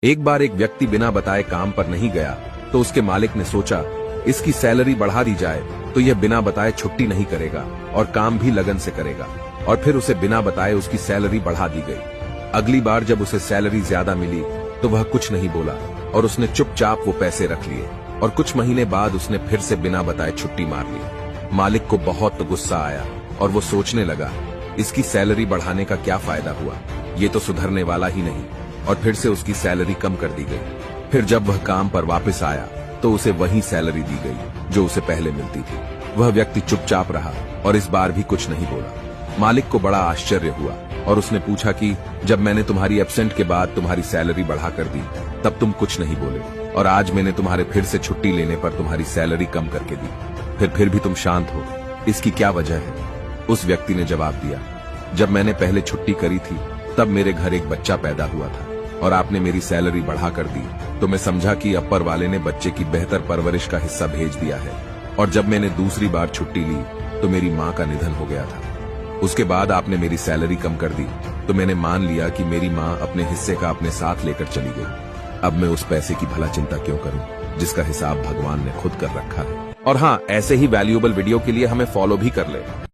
एक बार एक व्यक्ति बिना बताए काम पर नहीं गया तो उसके मालिक ने सोचा इसकी सैलरी बढ़ा दी जाए तो यह बिना बताए छुट्टी नहीं करेगा और काम भी लगन से करेगा। और फिर उसे बिना बताए उसकी सैलरी बढ़ा दी गई। अगली बार जब उसे सैलरी ज्यादा मिली तो वह कुछ नहीं बोला और उसने चुपचाप वो पैसे रख लिए और कुछ महीने बाद उसने फिर से बिना बताए छुट्टी मार ली। मालिक को बहुत गुस्सा आया और वो सोचने लगा इसकी सैलरी बढ़ाने का क्या फायदा हुआ, ये तो सुधरने वाला ही नहीं। और फिर से उसकी सैलरी कम कर दी गई। फिर जब वह काम पर वापस आया तो उसे वही सैलरी दी गई जो उसे पहले मिलती थी। वह व्यक्ति चुपचाप रहा और इस बार भी कुछ नहीं बोला। मालिक को बड़ा आश्चर्य हुआ और उसने पूछा कि जब मैंने तुम्हारी एब्सेंट के बाद तुम्हारी सैलरी बढ़ा कर दी तब तुम कुछ नहीं बोले और आज मैंने तुम्हारे फिर से छुट्टी लेने पर तुम्हारी सैलरी कम करके दी, फिर भी तुम शांत हो, इसकी क्या वजह है? उस व्यक्ति ने जवाब दिया, जब मैंने पहले छुट्टी करी थी तब मेरे घर एक बच्चा पैदा हुआ था और आपने मेरी सैलरी बढ़ा कर दी तो मैं समझा कि अपर वाले ने बच्चे की बेहतर परवरिश का हिस्सा भेज दिया है। और जब मैंने दूसरी बार छुट्टी ली तो मेरी माँ का निधन हो गया था। उसके बाद आपने मेरी सैलरी कम कर दी तो मैंने मान लिया कि मेरी माँ अपने हिस्से का अपने साथ लेकर चली गई। अब मैं उस पैसे की भला चिंता क्यों करूं जिसका हिसाब भगवान ने खुद कर रखा है। और हाँ, ऐसे ही वैल्यूएबल वीडियो के लिए हमें फॉलो भी कर ले।